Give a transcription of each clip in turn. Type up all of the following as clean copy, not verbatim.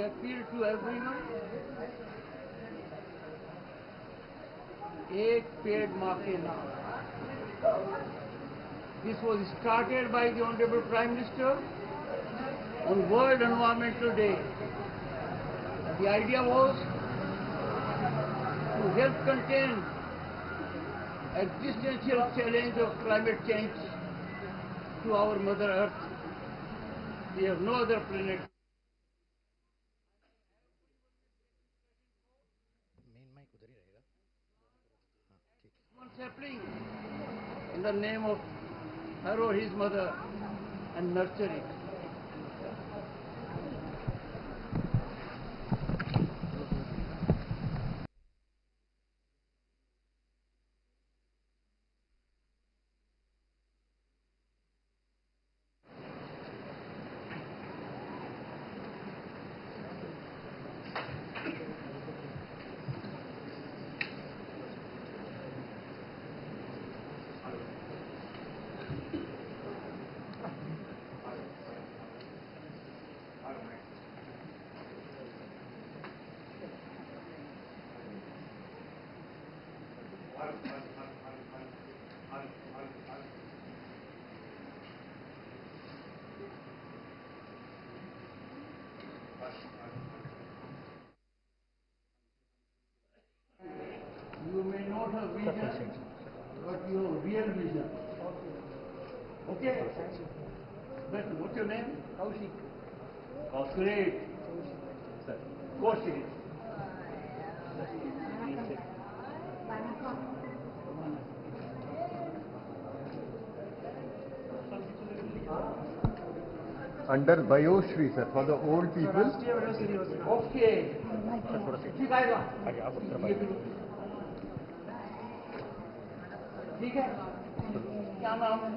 appeal to everyone, एक पेड़ माँ के नाम. This was started by the Honorable Prime Minister on World Environmental Day. The idea was to help contain existential challenge of climate change to our Mother Earth. We have no other planet. One sapling in the name of her or his mother and nurture it. You may not have vision, but you have real vision. Okay? But what's your name? Kaushik. Great. Kaushik. Under Bio Shri, sir, for the old people. Okay. ठीक है क्या नाम है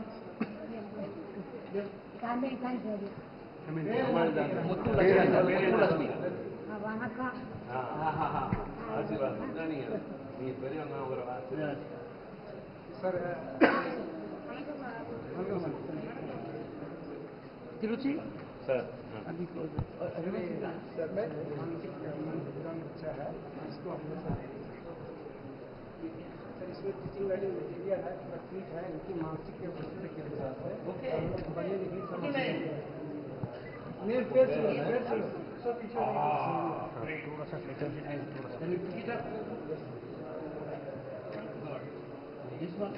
Tiruchi sir sir में मानसिक बच्चा है इसको हमने सर इसमें टीचिंग वाली मटेरियल है पूरा ठीक है इनकी मानसिक परिस्थिति के हिसाब से ओके बढ़िया लिखी समझ मेरे पेड़ से सब पीछे थोड़ा सा second can you pick it up this one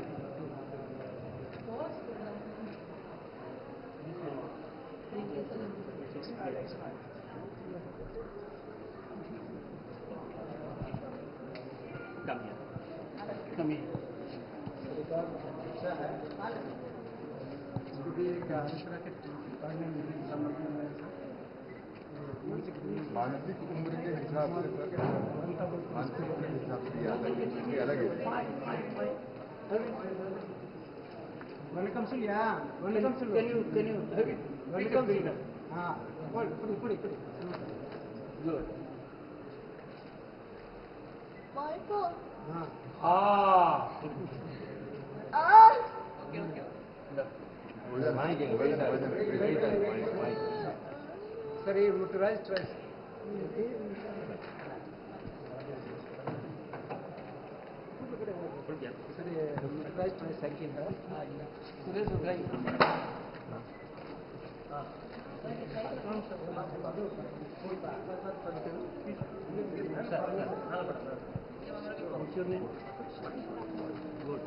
Come here. मानसिक उम्र के हिसाब से सर, मानसिक उम्र के हिसाब से ये अलग है। Welcome to yeah. Welcome to. Can you have it? Welcome to. Ah, put it. Good. Michael. Ah. Okay. Sir, ये motorized twice. Sir, ये motorized twice cycle है. सुरेश हो गई. What's your name? Good.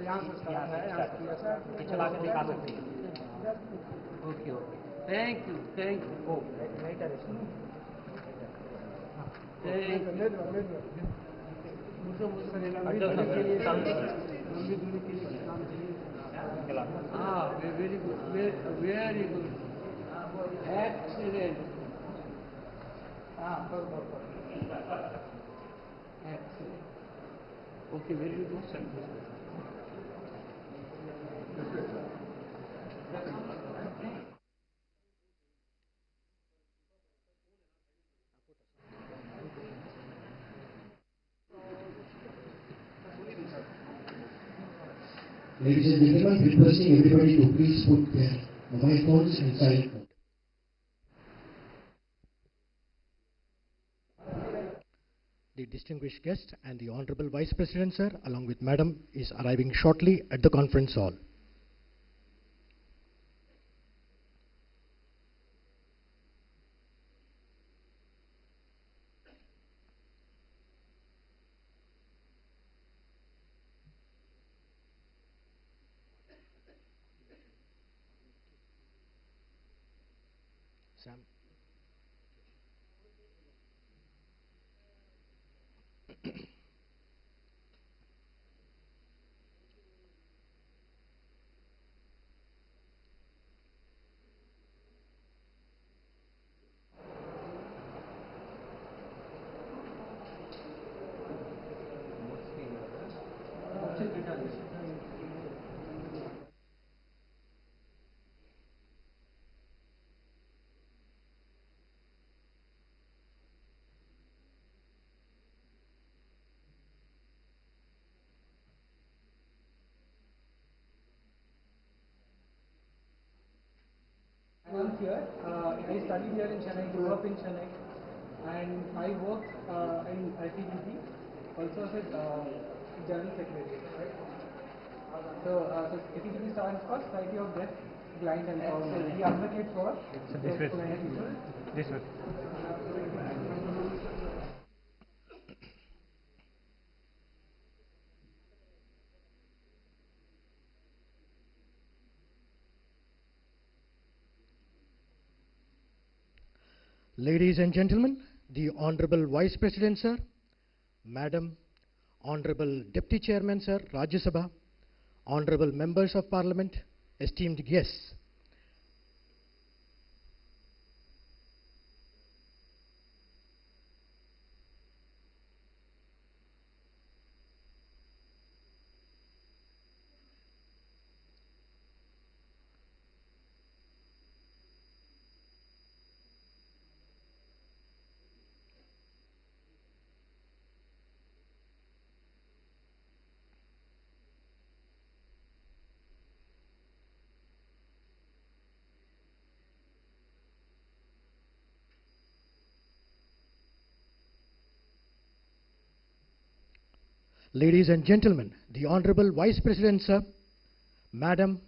यहाँ से स्टार्ट है चला के दिखा सकते हैं okay thank you oh writer लंबी दूरी के लिए काम चाहिए हाँ वेरी गुड एक्सीलेंट हाँ excellent okay very good Ladies and gentlemen, requesting everybody to please put their mobile phones in silent mode. The distinguished guest and the Honorable Vice President, sir, along with Madam, is arriving shortly at the conference hall. Sam. I'm here. I studied here in Chennai, grew up in Chennai, and I work in ITBP, also as a General Secretary. Right? So ITBP stands for Society of Deaf, Blind and Horrible. We advocate for deaf, blind people. Ladies and gentlemen, the Honorable Vice President, sir, Madam, Honorable Deputy Chairman, sir, Rajya Sabha, Honorable Members of Parliament, esteemed guests. Ladies and gentlemen, the Honorable Vice President, sir, Madam,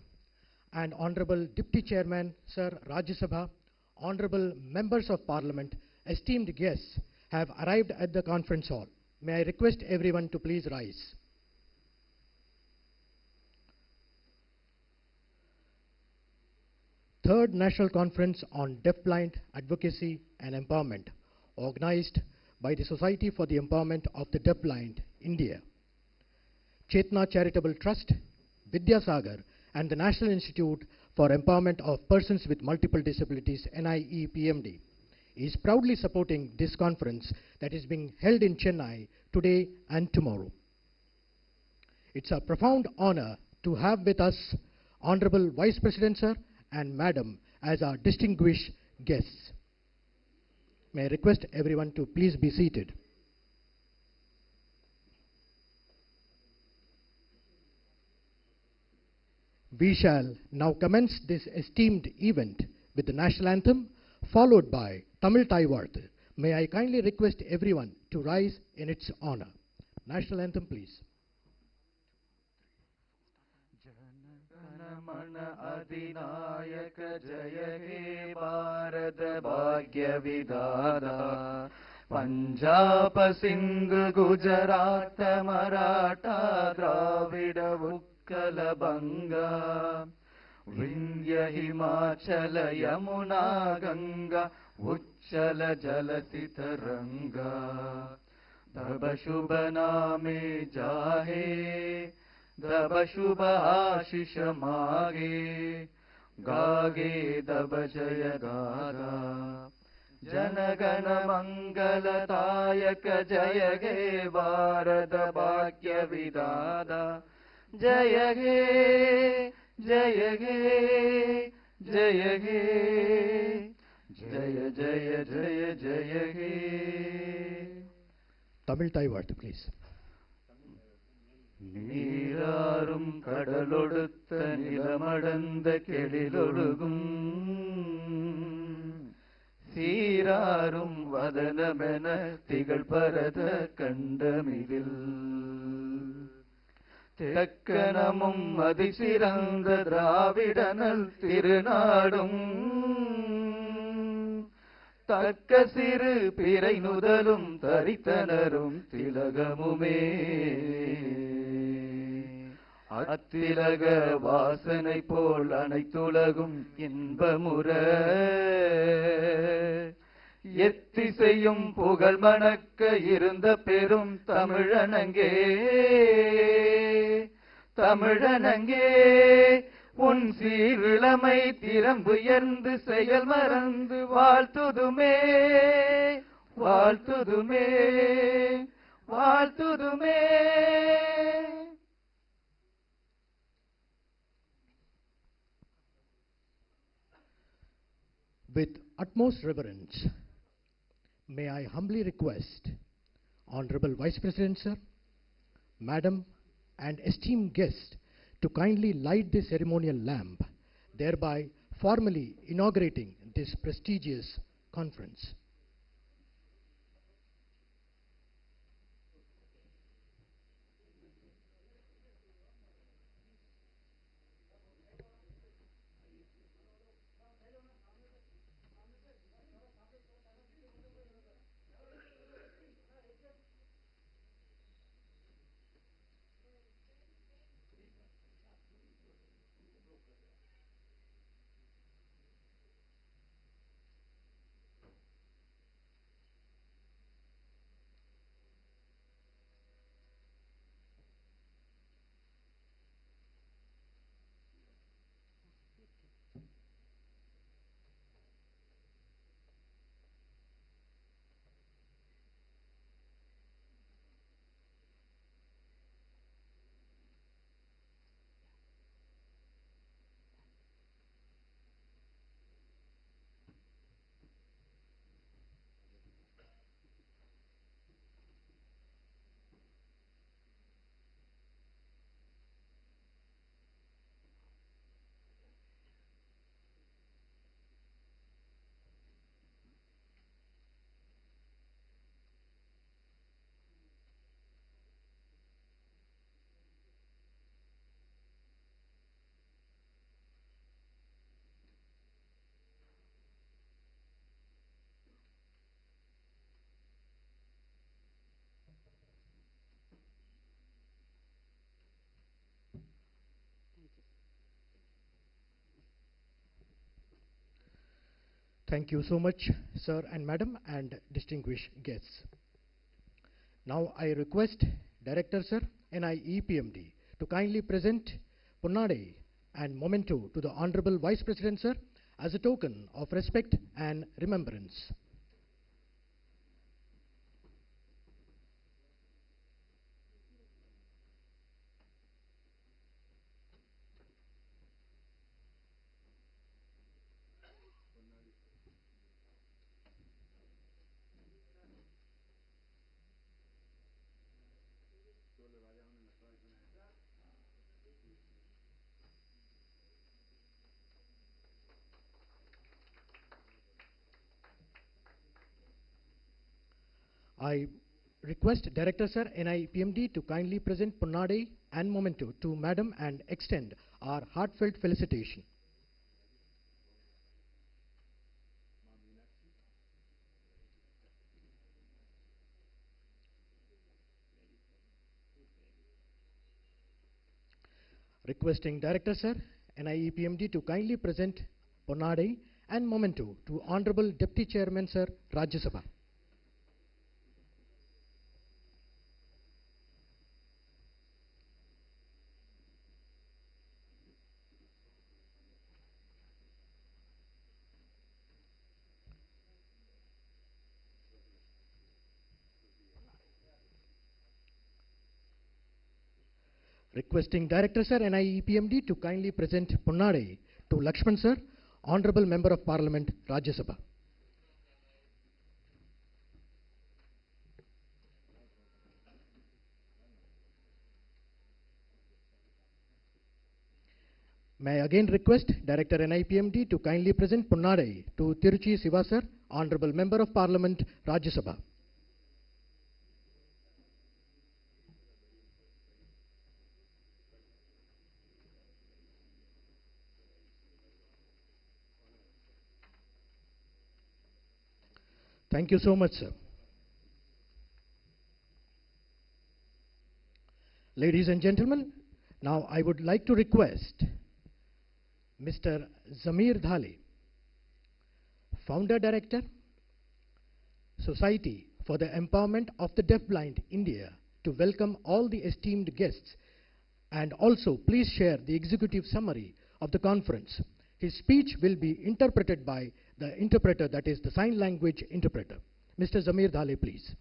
and Honorable Deputy Chairman, sir, Rajya Sabha, Honorable Members of Parliament, esteemed guests have arrived at the conference hall. May I request everyone to please rise. Third National Conference on Deafblind Advocacy and Empowerment, organized by the Society for the Empowerment of the Deafblind, India, Chetna Charitable Trust, Vidyasagar, and the National Institute for Empowerment of Persons with Multiple Disabilities, NIEPMD, is proudly supporting this conference that is being held in Chennai today and tomorrow. It's a profound honor to have with us Honorable Vice President, sir, and Madam as our distinguished guests. May I request everyone to please be seated. We shall now commence this esteemed event with the national anthem, followed by Tamil Taivarthu. May I kindly request everyone to rise in its honor. National anthem, please. Mana Adinayaka Jaya He Bharat Bhagya Vidada Punjab Sindh Gujarat Maratha Dravida Utkala Banga Vindhya Himachala Yamuna Ganga Uchchala Jalati Taranga Taba Shubha Name Jahe दब शुभ आशीष मागे गागे दब जय गागा जनगण मंगलदायक जय गे भारत भाग्य विदाता जय गे जय गे जय गे जय जय जय जय गे. Tamil Taivarthu, please. நீராறும் கடலொடுத்த நிலமடந்த கெழிலொழுகும் சீராறும் வதனமென திகழ் பரத கண்டமிதில் தெக்கனமும் அதிசிறந்த திராவிடனல் திருநாடும் தக்க சிறு பிறை நுதலும் தரித்தனரும் திலகமுமே அத்திலக வாசனை போல் அனைத்துலகும் இன்பமுற எத்திசையும் புகழ் மணக்க இருந்த பெரும் தமிழனங்கே தமிழனங்கே உன் சீரிழமை திறம்புயர்ந்து செயல் மறந்து வாழ்த்துதுமே வாழ்த்துதுமே வாழ்த்துதுமே. With utmost reverence, may I humbly request Honorable Vice President, sir, Madam, and esteemed guests to kindly light the ceremonial lamp, thereby formally inaugurating this prestigious conference. Thank you so much, sir and madam, and distinguished guests. Now I request Director Sir, NIEPMD, to kindly present Punnadai and memento to the Honorable Vice President Sir as a token of respect and remembrance. I request Director Sir, NIEPMD, to kindly present Punnadai and memento to Madam and extend our heartfelt felicitation. Requesting Director Sir, NIEPMD, to kindly present Punnadai and memento to Honorable Deputy Chairman Sir, Rajya Sabha. Requesting Director Sir, NIEPMD, to kindly present Punnadai to Lakshman Sir, Honorable Member of Parliament, Rajya Sabha. May I again request Director NIEPMD to kindly present Punnadai to Tiruchi Siva Sir, Honorable Member of Parliament, Rajya Sabha. Thank you so much, sir. Ladies and gentlemen, now I would like to request Mr. Zamir Dhale, Founder Director, Society for the Empowerment of the Deafblind, India, to welcome all the esteemed guests, and also please share the executive summary of the conference. His speech will be interpreted by the interpreter, that is the sign language interpreter. Mr. Zamir Dhale, please.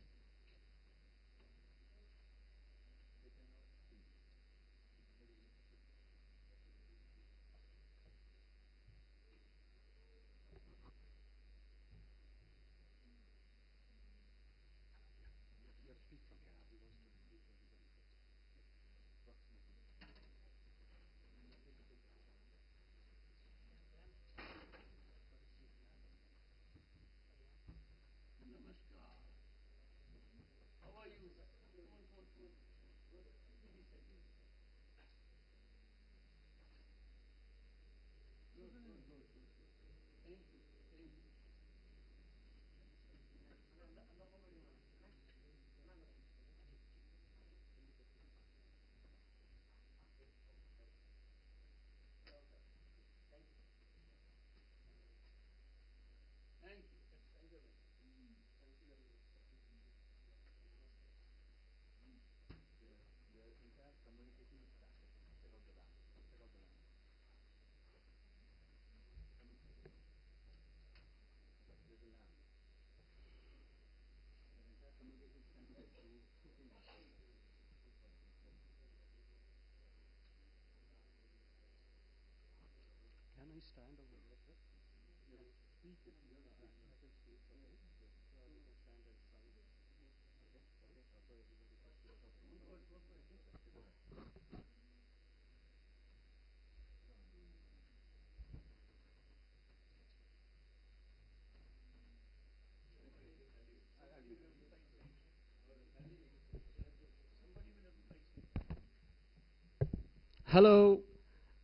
Hello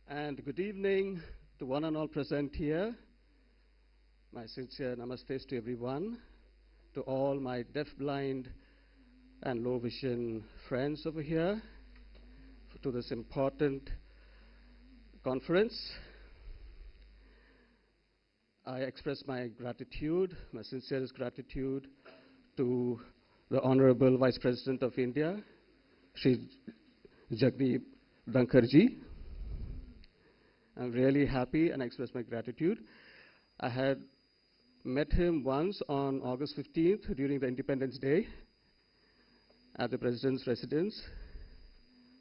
and good evening to one and all present here. My sincere namastes to everyone, to all my deaf, blind and low vision friends over here, to this important conference. I express my gratitude, my sincerest gratitude to the Honorable Vice President of India, Shri Jagdeep, Dhankhar ji. I'm really happy and I express my gratitude. I had met him once on August 15th during the Independence Day at the President's residence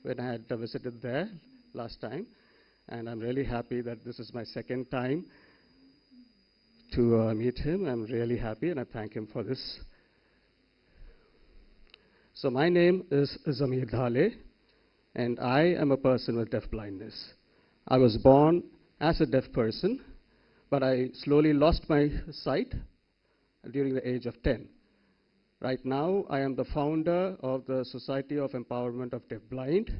when I had visited there last time. And I'm really happy that this is my second time to meet him. I'm really happy and I thank him for this. So my name is Zamir Dhale, and I am a person with deaf blindness. I was born as a deaf person, but I slowly lost my sight during the age of 10. Right now, I am the founder of the Society of Empowerment of Deafblind.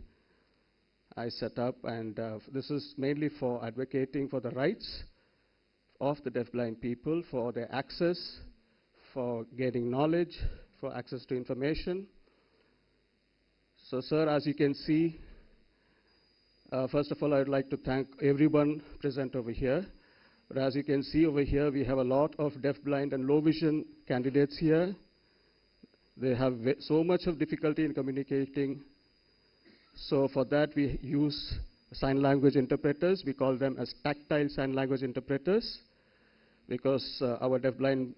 I set up, and this is mainly for advocating for the rights of the deafblind people, for their access, for gaining knowledge, for access to information. So, sir, as you can see, first of all, I would like to thank everyone present over here. But as you can see over here, we have a lot of deaf, blind, and low vision candidates here. They have so much of difficulty in communicating. So for that, we use sign language interpreters. We call them as tactile sign language interpreters, because our deaf, blind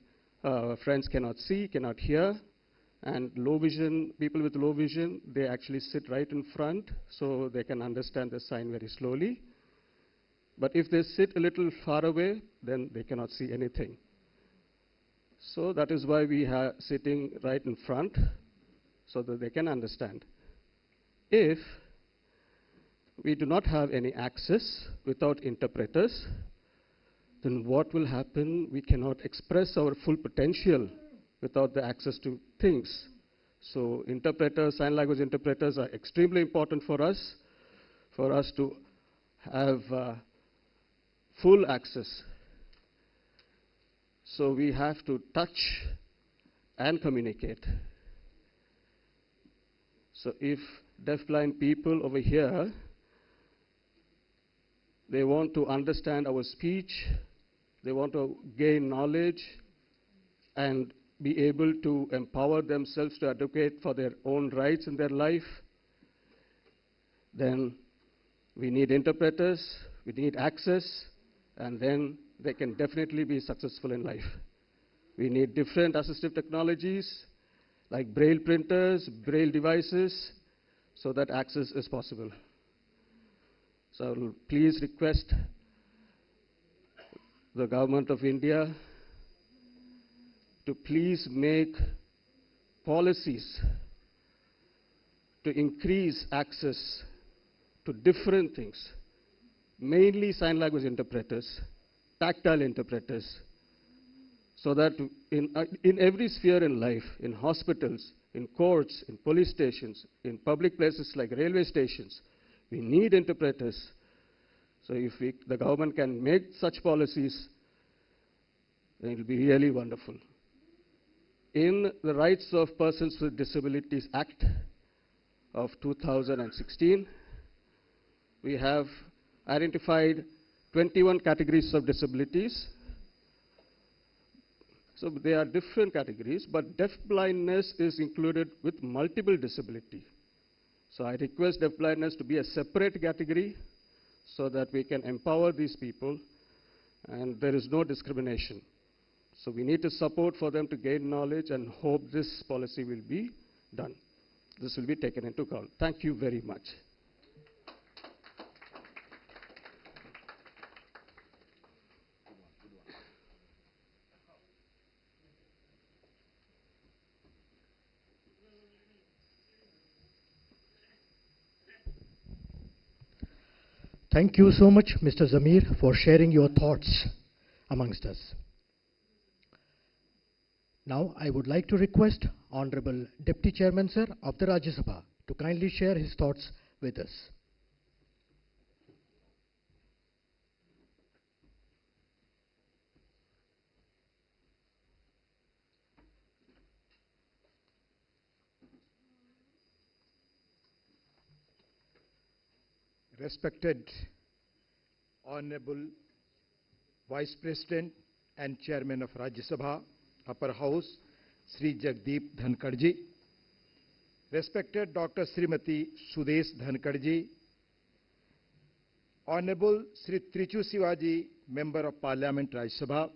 friends cannot see, cannot hear. And low vision, people with low vision, they actually sit right in front, so they can understand the sign very slowly. But if they sit a little far away, then they cannot see anything. So that is why we are sitting right in front, so that they can understand. If we do not have any access without interpreters, then what will happen? We cannot express our full potential without the access to things. So interpreters, sign language interpreters are extremely important for us to have full access. So we have to touch and communicate. So if deafblind people over here, they want to understand our speech, they want to gain knowledge and be able to empower themselves to advocate for their own rights in their life, then we need interpreters, we need access, and then they can definitely be successful in life. We need different assistive technologies like braille printers, braille devices, so that access is possible. So I will please request the government of India to please make policies to increase access to different things, mainly sign language interpreters, tactile interpreters, so that in every sphere in life, in hospitals, in courts, in police stations, in public places like railway stations, we need interpreters. So if the government can make such policies, then it will be really wonderful. In the Rights of Persons with Disabilities Act of 2016, we have identified 21 categories of disabilities. So they are different categories, but deaf blindness is included with multiple disability. So I request deaf blindness to be a separate category so that we can empower these people and there is no discrimination. So we need to support for them to gain knowledge and hope this policy will be done. This will be taken into account. Thank you very much. Thank you so much, Mr. Zamir, for sharing your thoughts amongst us. Now, I would like to request Honorable Deputy Chairman, Sir, of the Rajya Sabha to kindly share his thoughts with us. Respected Honorable Vice President and Chairman of Rajya Sabha, Upper House, Shri Jagdeep Dhankhar ji, respected Dr. Srimati Sudesh Dhankhar ji, Honorable Shri Trichu Sivaji, Member of Parliament, Rajya Sabha,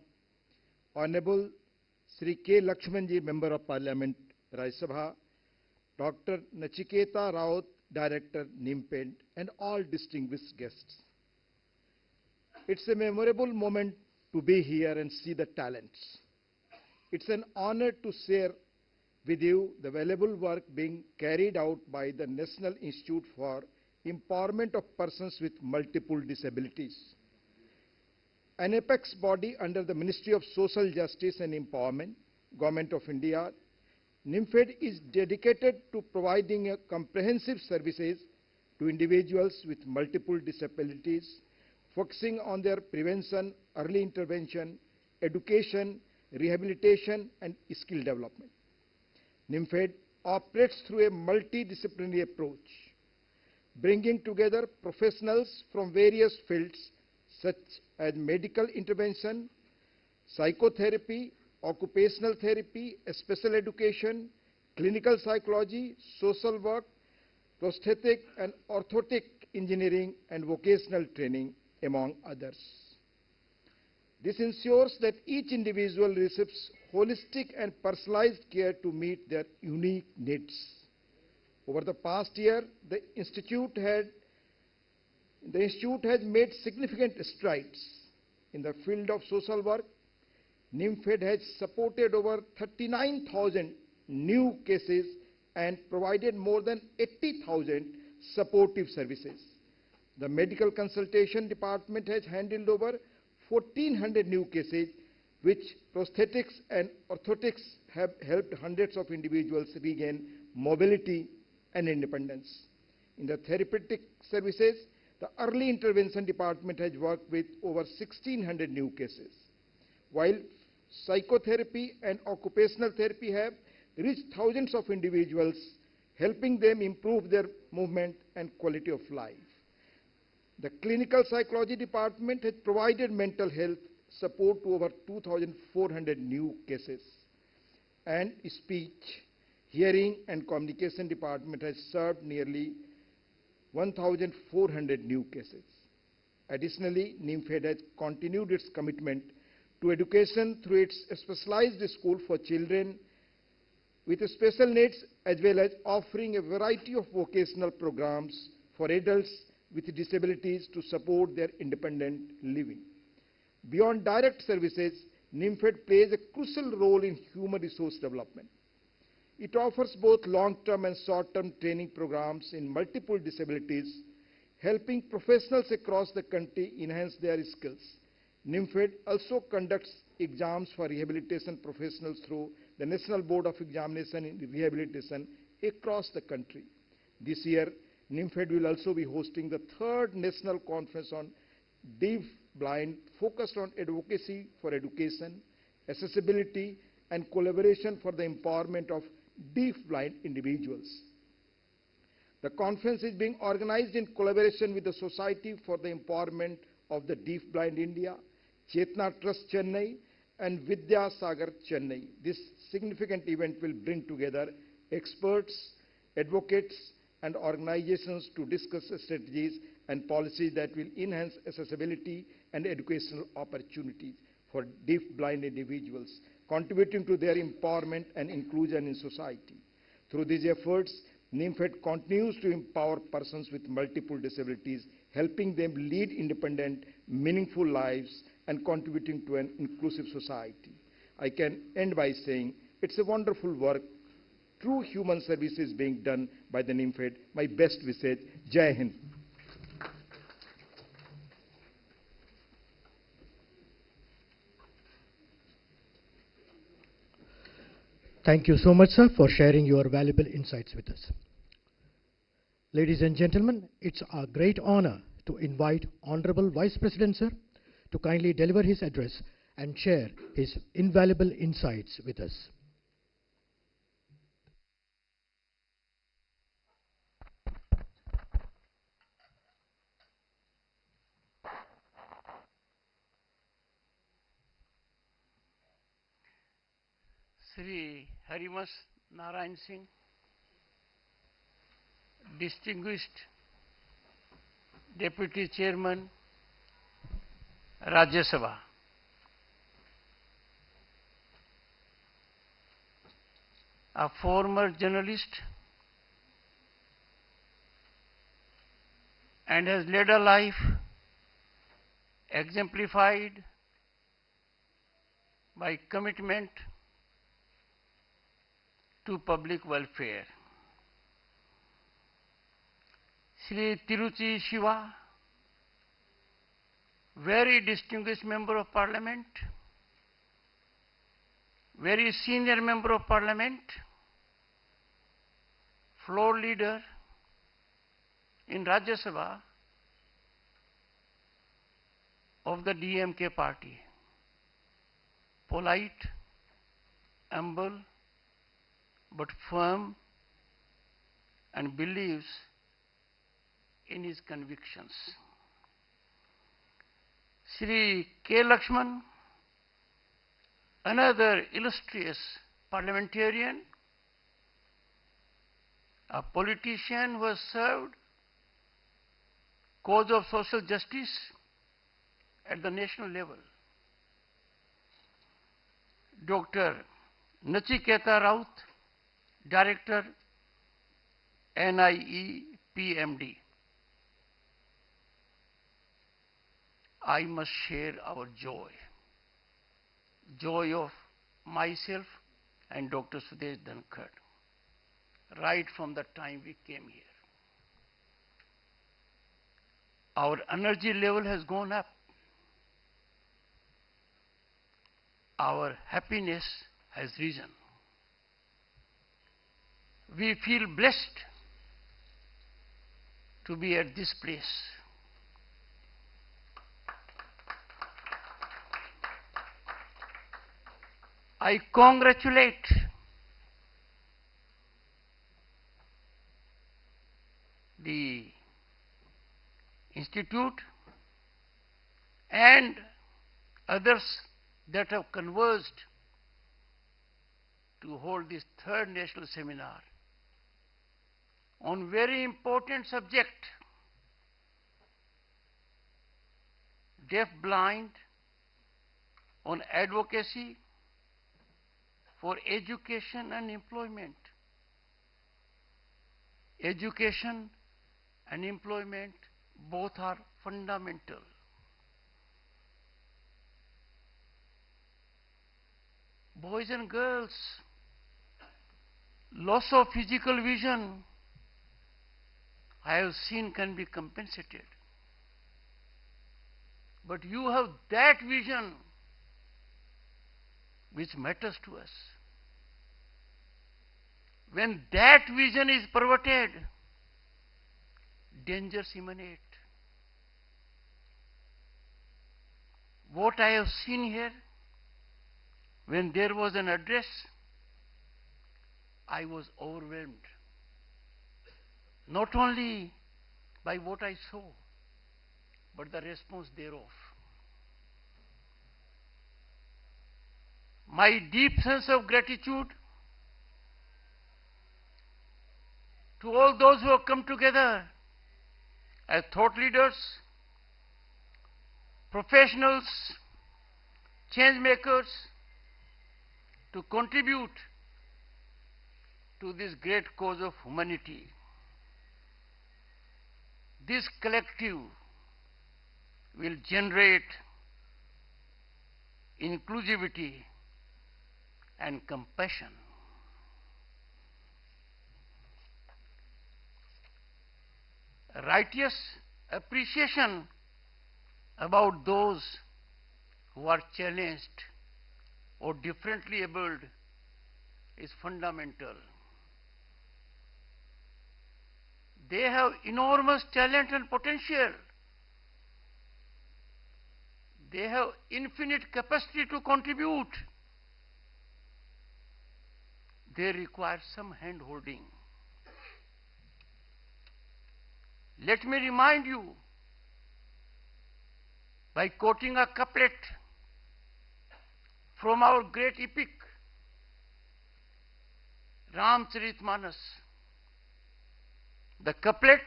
Honorable Shri K. Lakshman ji, Member of Parliament, Rajya Sabha, Dr. Nachiketa Raut, Director, NIEPMD, and all distinguished guests. It's a memorable moment to be here and see the talents. It's an honor to share with you the valuable work being carried out by the National Institute for Empowerment of Persons with Multiple Disabilities, an apex body under the Ministry of Social Justice and Empowerment, Government of India. NIEPMD is dedicated to providing comprehensive services to individuals with multiple disabilities, focusing on their prevention, early intervention, education, rehabilitation, and skill development. NIEPMD operates through a multidisciplinary approach, bringing together professionals from various fields such as medical intervention, psychotherapy, occupational therapy, special education, clinical psychology, social work, prosthetic and orthotic engineering, and vocational training, among others. This ensures that each individual receives holistic and personalized care to meet their unique needs. Over the past year, the Institute has made significant strides in the field of social work. NIEPMD has supported over 39,000 new cases and provided more than 80,000 supportive services. The medical consultation department has handled over 1,400 new cases, which prosthetics and orthotics have helped hundreds of individuals regain mobility and independence. In the therapeutic services, the early intervention department has worked with over 1,600 new cases, while psychotherapy and occupational therapy have reached thousands of individuals, helping them improve their movement and quality of life. The clinical psychology department has provided mental health support to over 2,400 new cases, and speech, hearing, and communication department has served nearly 1,400 new cases. Additionally, NIEPMD has continued its commitment to education through its specialized school for children with special needs, as well as offering a variety of vocational programs for adults with disabilities to support their independent living. Beyond direct services, NIEPMD plays a crucial role in human resource development. It offers both long-term and short-term training programs in multiple disabilities, helping professionals across the country enhance their skills. NIEPMD also conducts exams for rehabilitation professionals through the National Board of Examination in Rehabilitation across the country. This year, NIEPMD will also be hosting the 3rd National Conference on Deafblind, focused on advocacy for education, accessibility, and collaboration for the empowerment of deafblind individuals. The conference is being organized in collaboration with the Society for the Empowerment of the Deafblind India, Chetna Trust Chennai, and Vidya Sagar Chennai. This significant event will bring together experts, advocates, and organizations to discuss strategies and policies that will enhance accessibility and educational opportunities for deafblind individuals, contributing to their empowerment and inclusion in society. Through these efforts, NIEPMD continues to empower persons with multiple disabilities, helping them lead independent, meaningful lives and contributing to an inclusive society. I can end by saying it's a wonderful work. True human service is being done by the NIEPMD. My best wishes. Jai Hind. Thank you so much, sir, for sharing your valuable insights with us. Ladies and gentlemen, it's our great honor to invite Honorable Vice President, sir, to kindly deliver his address and share his invaluable insights with us. Shri Harimas Narayan Singh, distinguished Deputy Chairman, Rajya Sabha, a former journalist and has led a life exemplified by commitment to public welfare. Shri Tiruchi Shiva, very distinguished Member of Parliament, very senior Member of Parliament, floor leader in Rajya Sabha of the DMK party, polite, humble, but firm, and believes in his convictions. Shri K. Lakshman, another illustrious parliamentarian, a politician who has served cause of social justice at the national level. Dr. Nachiketa Raut, Director, NIEPMD. I must share our joy of myself and Dr. Sudesh Dhankhar, right from the time we came here. Our energy level has gone up. Our happiness has risen. We feel blessed to be at this place. I congratulate the Institute and others that have conversed to hold this third national seminar on very important subject, deaf-blind, on advocacy for education and employment. Education and employment both are fundamental. Boys and girls, loss of physical vision, I have seen, can be compensated. But you have that vision which matters to us. When that vision is perverted, dangers emanate. What I have seen here, when there was an address, I was overwhelmed. Not only by what I saw, but the response thereof. My deep sense of gratitude to all those who have come together as thought leaders, professionals, change makers, to contribute to this great cause of humanity. This collective will generate inclusivity and compassion. Righteous appreciation about those who are challenged or differently abled is fundamental. They have enormous talent and potential. They have infinite capacity to contribute. They require some hand-holding. Let me remind you by quoting a couplet from our great epic, Ramcharitmanas. The couplet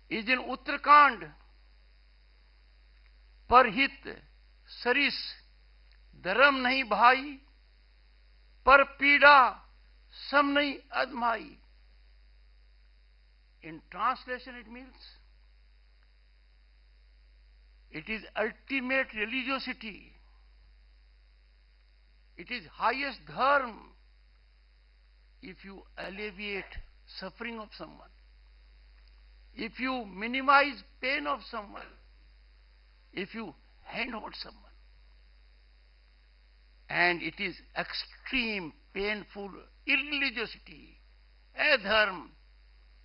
is in Uttarakhand. परहित सरिस धर्म नहीं भाई, पर पीड़ा सम नहीं अदमाई. In translation it means, it is ultimate religiosity. It is highest dharma if you alleviate suffering of someone, if you minimize pain of someone, if you handhold someone. And it is extreme, painful irreligiosity, adharma,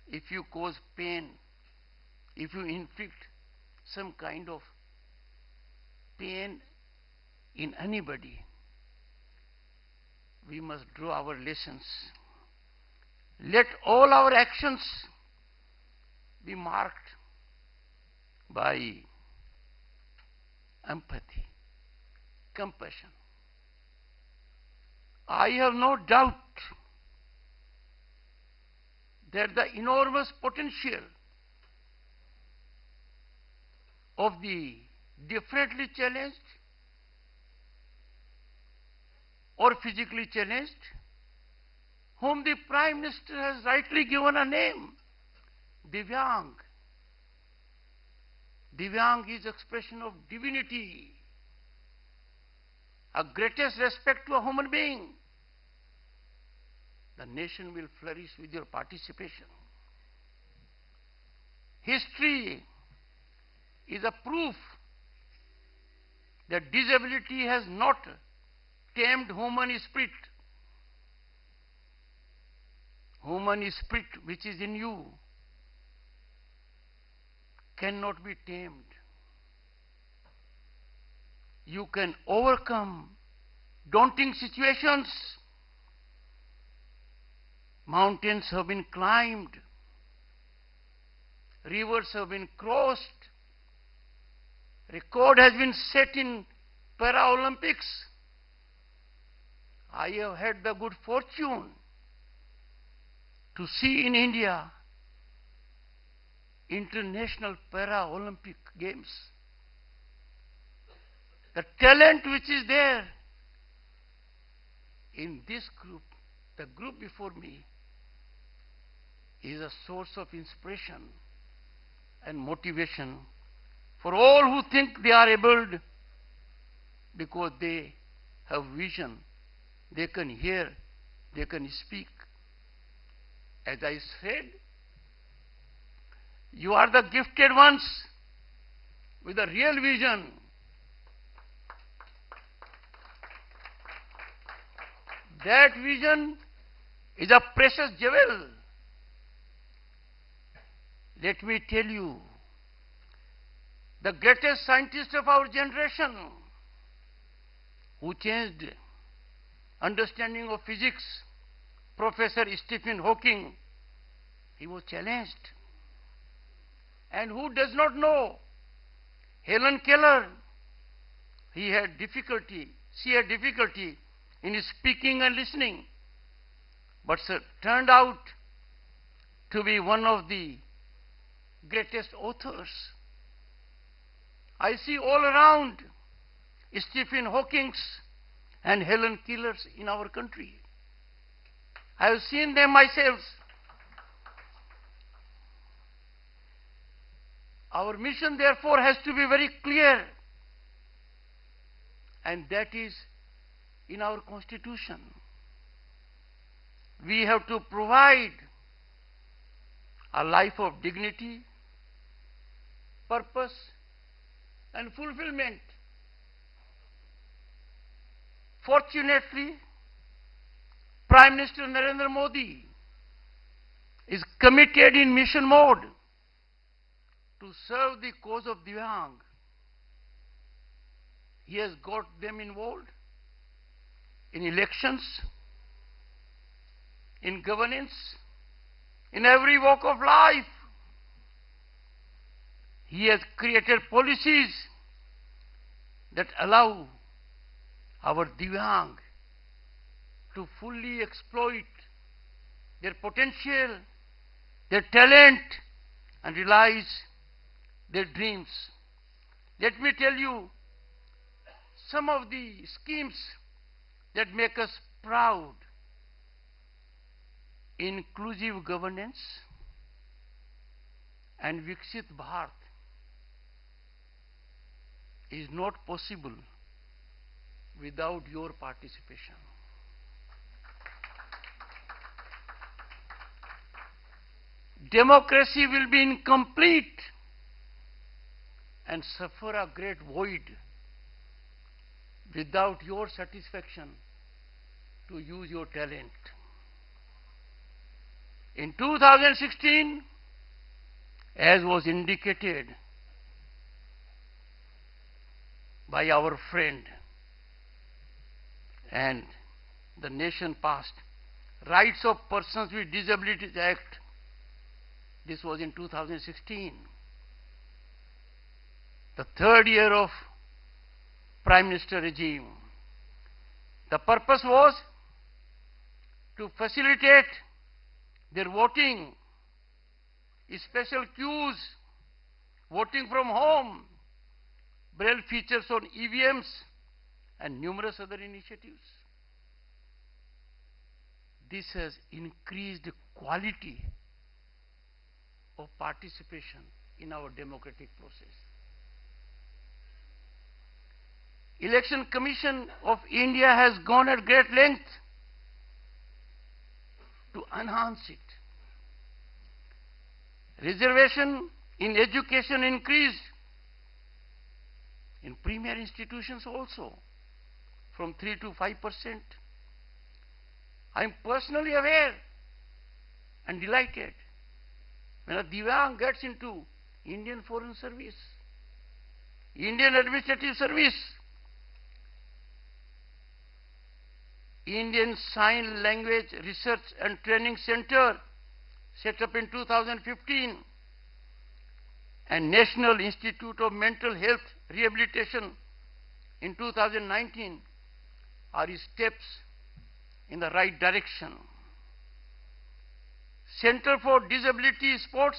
if you cause pain, if you inflict some kind of pain in anybody. We must draw our lessons. Let all our actions be marked by empathy, compassion. I have no doubt that the enormous potential of the differently challenged or physically challenged, whom the Prime Minister has rightly given a name, Divyang. Divyang is expression of divinity, a greatest respect to a human being. The nation will flourish with your participation. History is a proof that disability has not tamed human spirit. Human spirit which is in you cannot be tamed. You can overcome daunting situations. Mountains have been climbed. Rivers have been crossed. Record has been set in Paralympics. I have had the good fortune to see in India International Paralympic Games. The talent which is there in this group, the group before me, is a source of inspiration and motivation for all who think they are able, because they have vision, they can hear, they can speak. As I said, you are the gifted ones with a real vision. That vision is a precious jewel. Let me tell you, the greatest scientist of our generation, who changed understanding of physics, Professor Stephen Hawking, he was challenged. And who does not know Helen Keller? She had difficulty in speaking and listening, but turned out to be one of the greatest authors. I see all around Stephen Hawking's and Helen Keller's in our country. I have seen them myself. Our mission, therefore, has to be very clear, and that is in our Constitution. We have to provide a life of dignity, purpose, and fulfillment. Fortunately, Prime Minister Narendra Modi is committed in mission mode to serve the cause of Divyang. He has got them involved in elections, in governance, in every walk of life. He has created policies that allow our Divyang to fully exploit their potential, their talent, and realize their dreams. Let me tell you some of the schemes that make us proud. Inclusive governance and Viksit Bharat is not possible without your participation. Democracy will be incomplete and suffer a great void without your satisfaction to use your talent. In 2016, as was indicated by our friend, and the nation passed Rights of Persons with Disabilities Act. This was in 2016. The third year of Prime Minister regime. The purpose was to facilitate their voting, special queues, voting from home, braille features on EVMs, and numerous other initiatives. This has increased quality of participation in our democratic process. Election Commission of India has gone at great length to enhance it. Reservation in education increased, in premier institutions also, from 3 to 5%. I am personally aware and delighted when a Divyang gets into Indian Foreign Service, Indian Administrative Service, Indian Sign Language Research and Training Center set up in 2015, and National Institute of Mental Health Rehabilitation in 2019 are steps in the right direction. Center for Disability Sports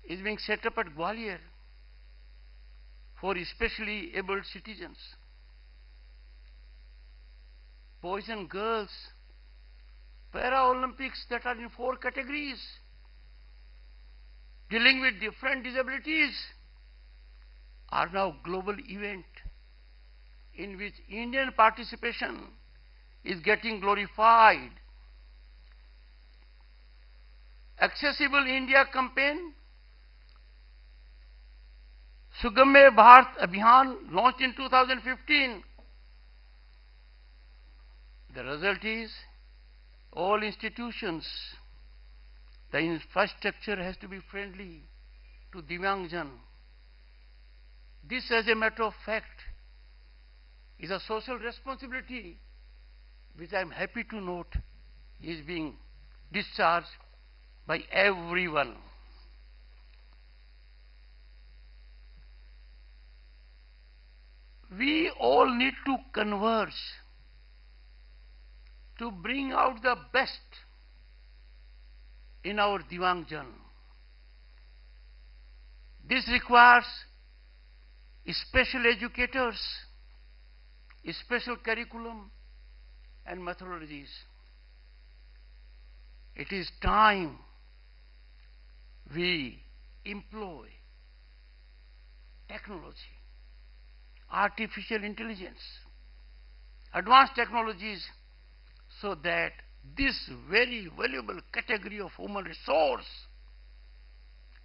is being set up at Gwalior for especially abled citizens. Boys and girls Para-Olympics that are in 4 categories dealing with different disabilities are now global event in which Indian participation is getting glorified. Accessible India campaign, Sugamya Bharat Abhiyan, launched in 2015. The result is all institutions, the infrastructure has to be friendly to Divyangjan. This, as a matter of fact, is a social responsibility which I am happy to note is being discharged by everyone. We all need to converge to bring out the best in our Divyangjan. This requires special educators, special curriculum and methodologies. It is time we employ technology, artificial intelligence, advanced technologies, so that this very valuable category of human resource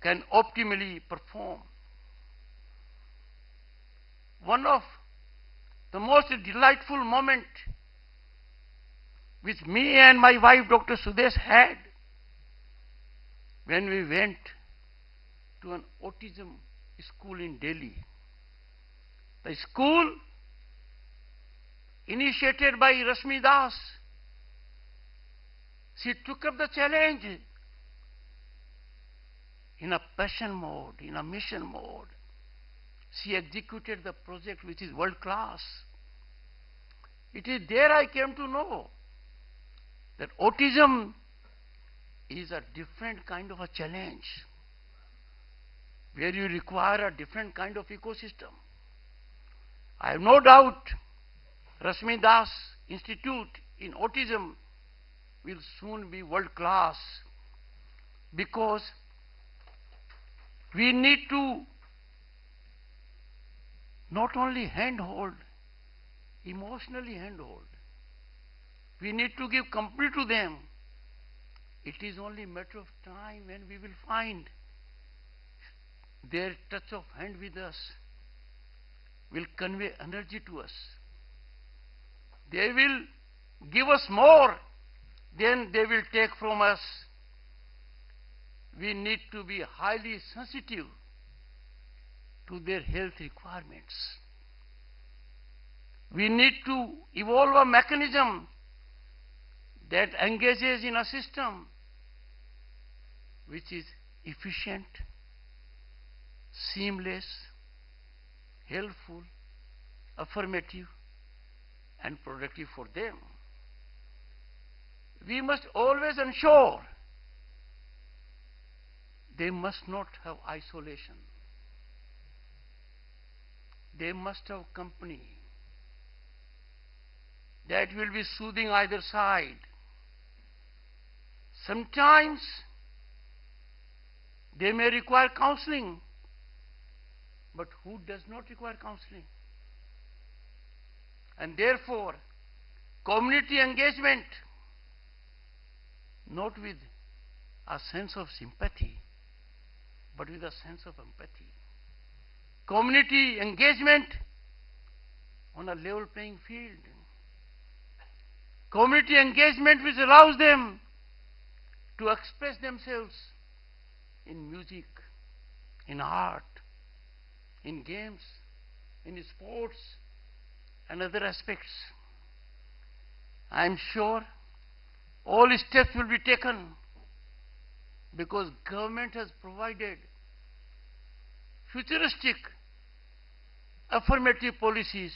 can optimally perform. One of the most delightful moments which me and my wife, Dr. Sudesh, had when we went to an autism school in Delhi. The school, initiated by Rashmi Das, she took up the challenge in a passion mode, in a mission mode. She executed the project, which is world class. It is there I came to know that autism is a different kind of a challenge, where you require a different kind of ecosystem. I have no doubt Rashmi Das Institute in Autism will soon be world class, because we need to not only handhold, emotionally handhold. We need to give company to them. It is only a matter of time when we will find their touch of hand with us will convey energy to us. They will give us more than they will take from us. We need to be highly sensitive to their health requirements. We need to evolve a mechanism that engages in a system which is efficient, seamless, helpful, affirmative, and productive for them. We must always ensure they must not have isolation. They must have company that will be soothing either side. Sometimes they may require counseling, but who does not require counseling? And therefore, community engagement, not with a sense of sympathy, but with a sense of empathy. Community engagement on a level playing field. Community engagement which allows them to express themselves in music, in art, in games, in sports, and other aspects. I am sure all steps will be taken, because government has provided futuristic affirmative policies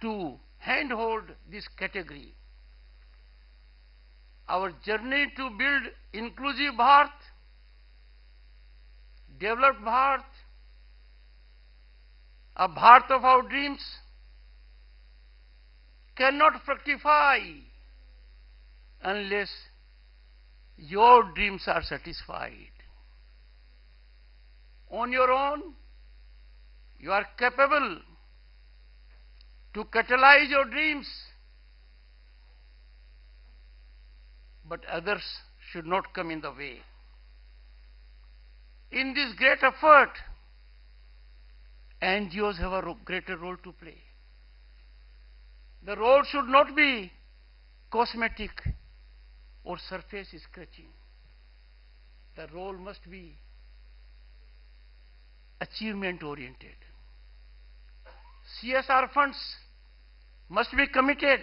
to handhold this category. Our journey to build inclusive Bharat, developed Bharat, a Bharat of our dreams, cannot fructify unless your dreams are satisfied. On your own, you are capable to catalyze your dreams, but others should not come in the way. In this great effort, NGOs have a greater role to play. The role should not be cosmetic or surface scratching. The role must be achievement oriented. CSR funds must be committed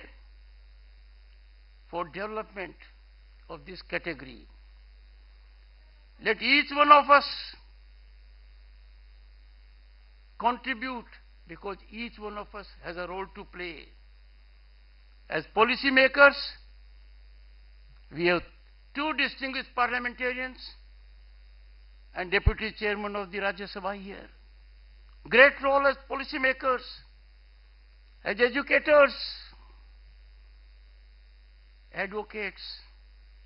for development of this category. Let each one of us contribute, because each one of us has a role to play. As policy makers, we have two distinguished parliamentarians and Deputy Chairman of the Rajya Sabha here. Great role as policy makers, as educators, advocates,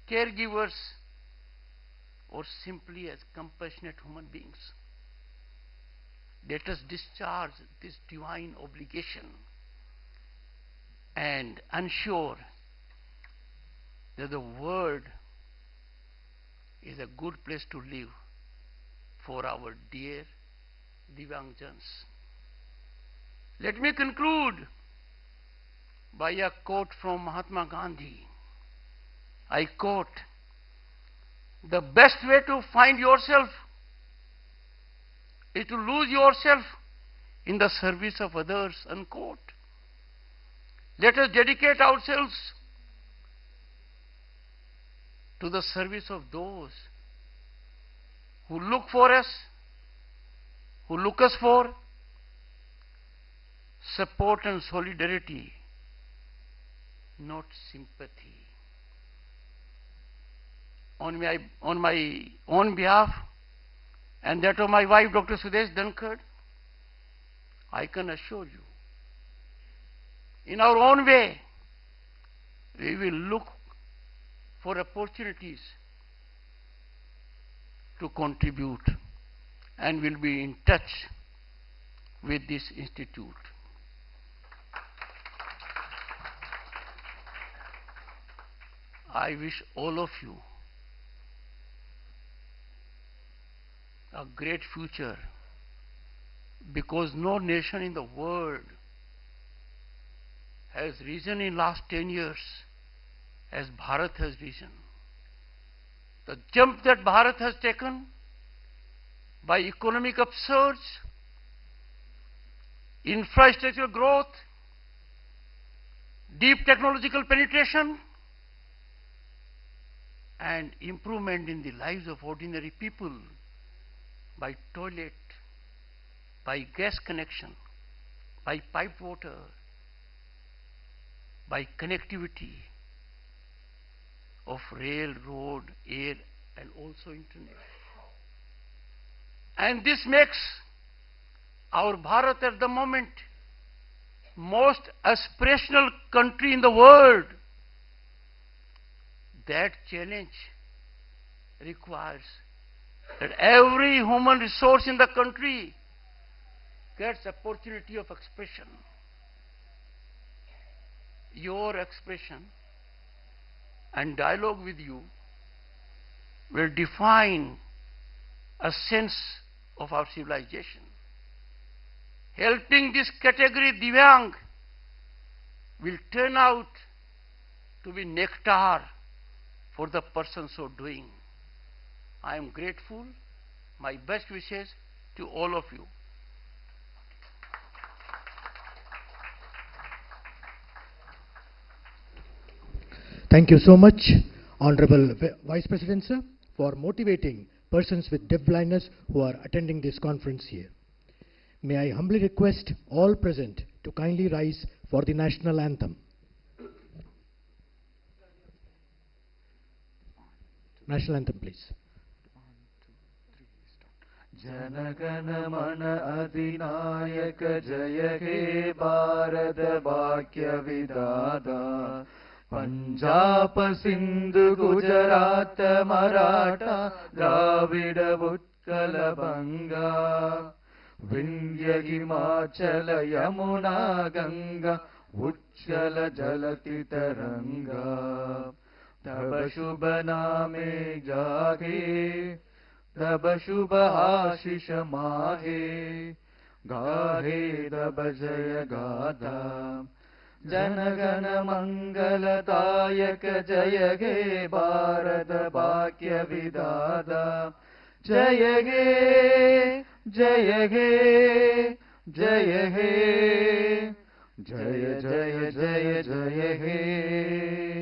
caregivers, or simply as compassionate human beings. Let us discharge this divine obligation and ensure that the world is a good place to live for our dear Divyangjans. Let me conclude by a quote from Mahatma Gandhi. I quote, "The best way to find yourself is to lose yourself in the service of others," unquote. Let us dedicate ourselves to the service of those who look for us, who look us for support and solidarity, not sympathy. On my own behalf and that of my wife, Dr. Sudesh Dhankhar, I can assure you, in our own way, we will look for opportunities to contribute and will be in touch with this institute. I wish all of you a great future, because no nation in the world has risen in last 10 years as Bharat has risen. The jump that Bharat has taken by economic upsurge, infrastructural growth, deep technological penetration, and improvement in the lives of ordinary people by toilet, by gas connection, by piped water, by connectivity of rail, road, air, and also internet. And this makes our Bharat at the moment most aspirational country in the world. That challenge requires that every human resource in the country gets opportunity of expression. Your expression and dialogue with you will define a sense of our civilization. Helping this category, Divyang, will turn out to be nectar for the person so doing. I am grateful. My best wishes to all of you. Thank you so much, Honorable Vice President, sir, for motivating persons with deaf blindness who are attending this conference here. May I humbly request all present to kindly rise for the national anthem. National anthem, please. Janagana mana adinayaka jaya he Bharata Bhakya Vidada Punjab Sindhu Gujarat Maratha Dravida Utkala Banga Vindhya Himachala Yamuna Ganga Uchala Jalati Taranga Tava Shubha Name Jage Tava Shubha Ashisha Mahe Gahe Tava Jaya Gata Janagana Mangala Dayaka Jaya Ge Bharata Bhakya Vidada Jaya Ge Jaya Ge Jaya He Jaya Jaya Jaya Jaya He